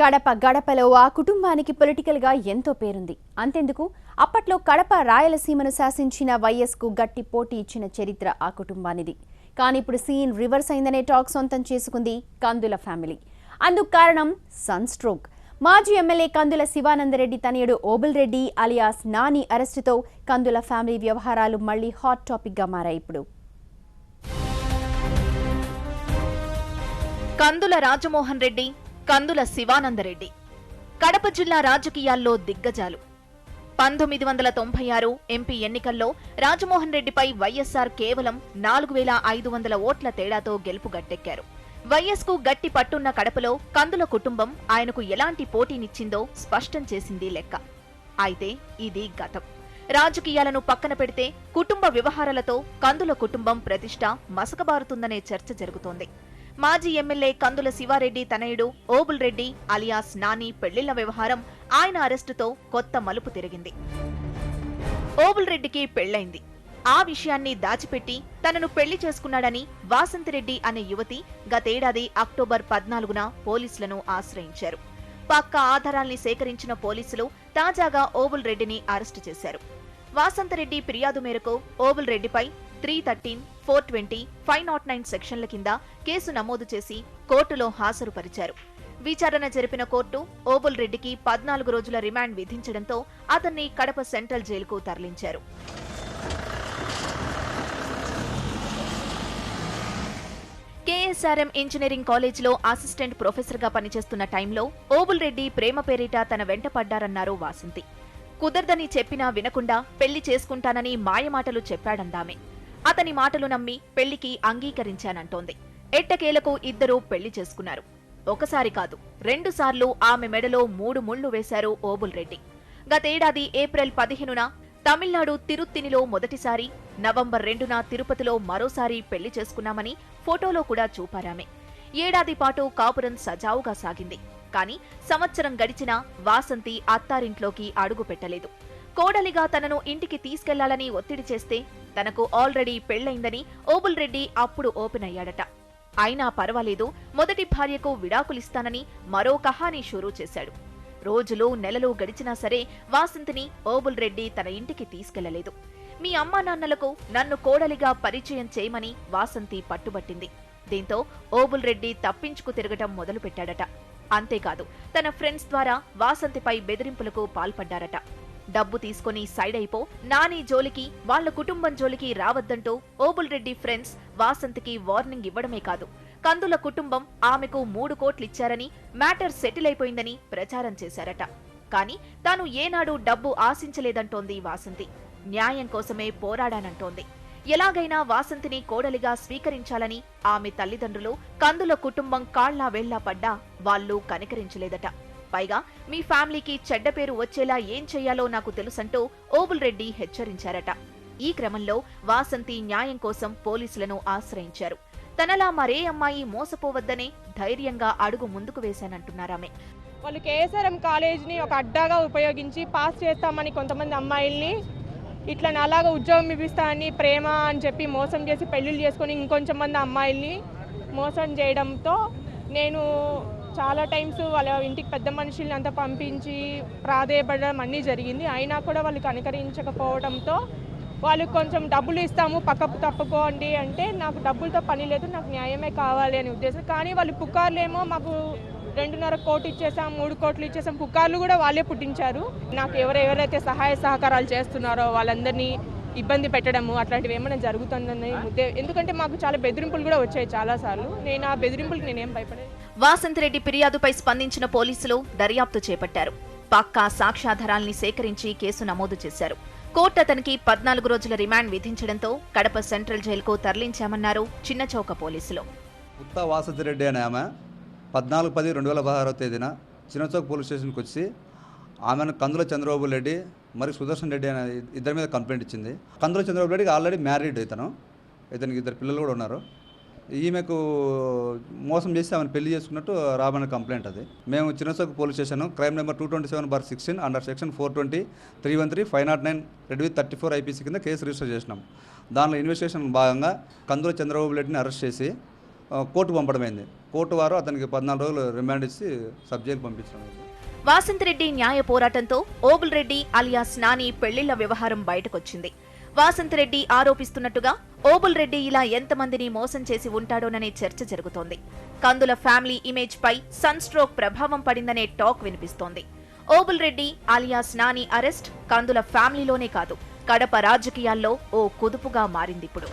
కడప గడపలో ఆ కుటుంబానికి పొలిటికల్గా ఎంతో పేరుంది. అంతెందుకు, అప్పట్లో కడప రాయలసీమను శాసించిన వైఎస్కు గట్టి పోటీ ఇచ్చిన చరిత్ర ఆ కుటుంబానిది. కానీ ఇప్పుడు సీన్ రివర్స్ అయిందనే టాక్ సొంతం చేసుకుంది కందుల ఫ్యామిలీ. అందుకు కారణం సన్ స్ట్రోక్. మాజీ ఎమ్మెల్యే కందుల శివానందరెడ్డి తనయుడు ఓబుల్ రెడ్డి అలియాస్ నాని అరెస్టుతో కందుల ఫ్యామిలీ వ్యవహారాలు మళ్లీ హాట్ టాపిక్గా మారాయి. ఇప్పుడు కందుల రాజమోహన్ రెడ్డి, కందుల శివానందరెడ్డి కడప జిల్లా రాజకీయాల్లో దిగ్గజాలు. 1996 ఎంపీ ఎన్నికల్లో రాజమోహన్ రెడ్డిపై వైఎస్ఆర్ కేవలం 4500 ఓట్ల తేడాతో గెలుపు గట్టెక్కారు. వైఎస్కు గట్టి పట్టున్న కడపలో కందుల కుటుంబం ఆయనకు ఎలాంటి పోటీనిచ్చిందో స్పష్టం చేసింది లెక్క. అయితే ఇది గతం. రాజకీయాలను పక్కన పెడితే కుటుంబ వ్యవహారాలతో కందుల కుటుంబం ప్రతిష్ట మసకబారుతుందనే చర్చ జరుగుతోంది. మాజీ ఎమ్మెల్యే కందుల శివారెడ్డి తనయుడు ఓబుల్ రెడ్డి అలియాస్ నాని పెళ్లిళ్ల వ్యవహారం ఆయన అరెస్టుతో కొత్త మలుపు తిరిగింది. ఓబుల్ రెడ్డికి పెళ్లైంది. ఆ విషయాన్ని దాచిపెట్టి తనను పెళ్లి చేసుకున్నాడని వాసంతిరెడ్డి అనే యువతి గతేడాది అక్టోబర్ 14న పోలీసులను ఆశ్రయించారు. పక్కా ఆధారాల్ని సేకరించిన పోలీసులు తాజాగా ఓబుల్ రెడ్డిని అరెస్టు చేశారు. వాసంతిరెడ్డి ఫిర్యాదు మేరకు ఓబుల్ రెడ్డిపై 313, 420, 509 సెక్షన్ల కింద కేసు నమోదు చేసి కోర్టులో హాజరుపరిచారు. విచారణ జరిపిన కోర్టు ఓబుల్ రెడ్డికి 14 రోజుల రిమాండ్ విధించడంతో అతన్ని కడప సెంట్రల్ జైలుకు తరలించారు. కేఎస్ఆర్ఎం ఇంజనీరింగ్ కాలేజీలో అసిస్టెంట్ ప్రొఫెసర్గా పనిచేస్తున్న టైంలో ఓబుల్ రెడ్డి ప్రేమ పేరిట తన వెంట పడ్డారన్నారు వాసంతి. కుదరదని చెప్పినా వినకుండా పెళ్లి చేసుకుంటానని మాయమాటలు చెప్పాడందామె. అతని మాటలు నమ్మి పెళ్లికి అంగీకరించానంటోంది. ఎట్టకేలకు ఇద్దరూ పెళ్లి చేసుకున్నారు. ఒకసారి కాదు, 2 సార్లు ఆమె మెడలో 3 ముళ్లు వేశారు ఓబుల్ రెడ్డి. గతేడాది ఏప్రిల్ 15న తమిళనాడు తిరుత్తినిలో మొదటిసారి, నవంబర్ 2న తిరుపతిలో మరోసారి పెళ్లి చేసుకున్నామని ఫోటోలో కూడా చూపారామె. ఏడాది పాటు కాపురం సజావుగా సాగింది. కానీ సంవత్సరం గడిచినా వాసంతి అత్తారింట్లోకి అడుగు పెట్టలేదు. కోడలిగా తనను ఇంటికి తీసుకెళ్లాలని ఒత్తిడి చేస్తే తనకు ఆల్రెడీ పెళ్లైందని ఓబుల్ రెడ్డి అప్పుడు ఓపెన్ అయ్యాడట. అయినా పర్వాలేదు, మొదటి భార్యకు విడాకులిస్తానని మరో కహానీ షురూ చేశాడు. రోజులు నెలలు గడిచినా సరే వాసంతిని ఓబుల్ రెడ్డి తన ఇంటికి తీసుకెళ్లలేదు. మీ అమ్మా నాన్నలకు నన్ను కోడలిగా పరిచయం చేయమని వాసంతి పట్టుబట్టింది. దీంతో ఓబుల్ రెడ్డి తప్పించుకు తిరగటం మొదలుపెట్టాడట. అంతేకాదు, తన ఫ్రెండ్స్ ద్వారా వాసంతిపై బెదిరింపులకు పాల్పడ్డారట. డబ్బు తీసుకుని సైడ్ అయిపో, నాని జోలికి, వాళ్ల కుటుంబం జోలికి రావద్దంటూ ఓబుల్ రెడ్డి ఫ్రెండ్స్ వాసంతికి వార్నింగ్ ఇవ్వడమే కాదు, కందుల కుటుంబం ఆమెకు 3 కోట్లిచ్చారని, మ్యాటర్ సెటిల్ అయిపోయిందని ప్రచారం చేశారట. కానీ తాను ఏనాడు డబ్బు ఆశించలేదంటోంది వాసంతి. న్యాయం కోసమే పోరాడానంటోంది. ఎలాగైనా వాసంతిని కోడలిగా స్వీకరించాలని ఆమె తల్లిదండ్రులు, కందుల కుటుంబం కాళ్లా వేళ్లా పడ్డా వాళ్లు కనికరించలేదట. పైగా మీ ఫ్యామిలీకి చెడ్డ పేరు వచ్చేలా ఏం చెయ్యాలో నాకు తెలుసంటూ ఓబుల్ రెడ్డి హెచ్చరించారట. ఈ క్రమంలో వాసంతి న్యాయం కోసం పోలీసులను ఆశ్రయించారు. తనలా మరే అమ్మాయి మోసపోవద్దనే ధైర్యంగా అడుగు ముందుకు వేశానంటున్నారామె. వాళ్ళు కేఎస్ఆర్ఎం కాలేజీని ఒక అడ్డాగా ఉపయోగించి పాస్ చేస్తామని కొంతమంది అమ్మాయిల్ని ఇట్లా అలాగా ఉద్యోగం ఇప్పిస్తామని ప్రేమ అని చెప్పి మోసం చేసి పెళ్లిళ్ళు చేసుకొని ఇంకొంచెం మంది అమ్మాయిల్ని మోసం చేయడంతో నేను చాలా టైమ్స్ వాళ్ళ ఇంటికి పెద్ద మనుషుల్ని అంతా పంపించి ప్రాధేయపడడం అన్నీ జరిగింది. అయినా కూడా వాళ్ళు కనికరించకపోవడంతో వాళ్ళు కొంచెం డబ్బులు ఇస్తాము పక్కపు తప్పుకోండి అంటే నాకు డబ్బులతో పని లేదు, నాకు న్యాయమే కావాలి అనే ఉద్దేశం. కానీ వాళ్ళు పుకార్లేమో మాకు 2.5 కోట్లు ఇచ్చేసాం, 3 కోట్లు ఇచ్చేసాం, పుకార్లు కూడా వాళ్ళే పుట్టించారు. నాకు ఎవరైతే సహాయ సహకారాలు చేస్తున్నారో వాళ్ళందరినీ ఇబ్బంది పెట్టడము అట్లాంటివి ఏమైనా జరుగుతుందని ఎందుకంటే మాకు చాలా బెదిరింపులు కూడా వచ్చాయి చాలాసార్లు. నేను ఆ బెదిరింపులకు నేనేం భయపడలేదు. వాసంతిరెడ్డి ఫిర్యాదుపై స్పందించిన పోలీసులు దర్యాప్తు చేపట్టారు. పక్కా సాక్ష్యాధారాల్ని సేకరించి కేసు నమోదు చేశారు. కోర్టు అతనికి 14 రోజుల రిమాండ్ విధించడంతో కడప సెంట్రల్ జైలుకు తరలించామన్నారు చిన్నచౌక పోలీసులు. ఉత్తా వాసంతిరెడ్డి అనే ఆమె 14/10/2016 తేదీన చిన్నచౌక పోలీస్ స్టేషన్కి వచ్చి ఆమెను కందుల చంద్రబాబు రెడ్డి మరియు సుదర్శన్ రెడ్డి అనే ఇద్దరి మీద కంప్లైంట్ ఇచ్చింది. కందుల చంద్రబాబు రెడ్డికి ఆల్రెడీ మ్యారీడ్, ఇతనికి 2 పిల్లలు కూడా ఉన్నారు. ఈమెకు మోసం చేసి ఆమెను పెళ్లి చేసుకున్నట్టు రాబడిన కంప్లైంట్ అది. మేము Chinnachowk police station crime number 227/16 under section 420, 313, 509 34 IPC కింద కేసు రిజిస్టర్ చేసినాం. దానిలో ఇన్వెస్టిగేషన్ భాగంగా కందుల చంద్రబాబు రెడ్డిని అరెస్ట్ చేసి కోర్టు పంపడమైంది. కోర్టు వారు అతనికి 14 రోజులు రిమాండ్ ఇచ్చి సబ్ జైలు పంపించడం. వాసంతిరెడ్డి న్యాయ పోరాటంతో ఓబుల్ రెడ్డి అలియాస్ నాని పెళ్లిళ్ల వ్యవహారం బయటకొచ్చింది. వాసంతిరెడ్డి ఆరోపిస్తున్నట్టుగా ఓబుల్ రెడ్డి ఇలా ఎంతమందిని మోసం చేసి ఉంటాడోననే చర్చ జరుగుతోంది. కందుల ఫ్యామిలీ ఇమేజ్ పై సన్ స్ట్రోక్ ప్రభావం పడిందనే టాక్ వినిపిస్తోంది. ఓబుల్ రెడ్డి అలియాస్ నాని అరెస్ట్ కందుల ఫ్యామిలీలోనే కాదు, కడప రాజకీయాల్లో ఓ కుదుపుగా మారిందిప్పుడు.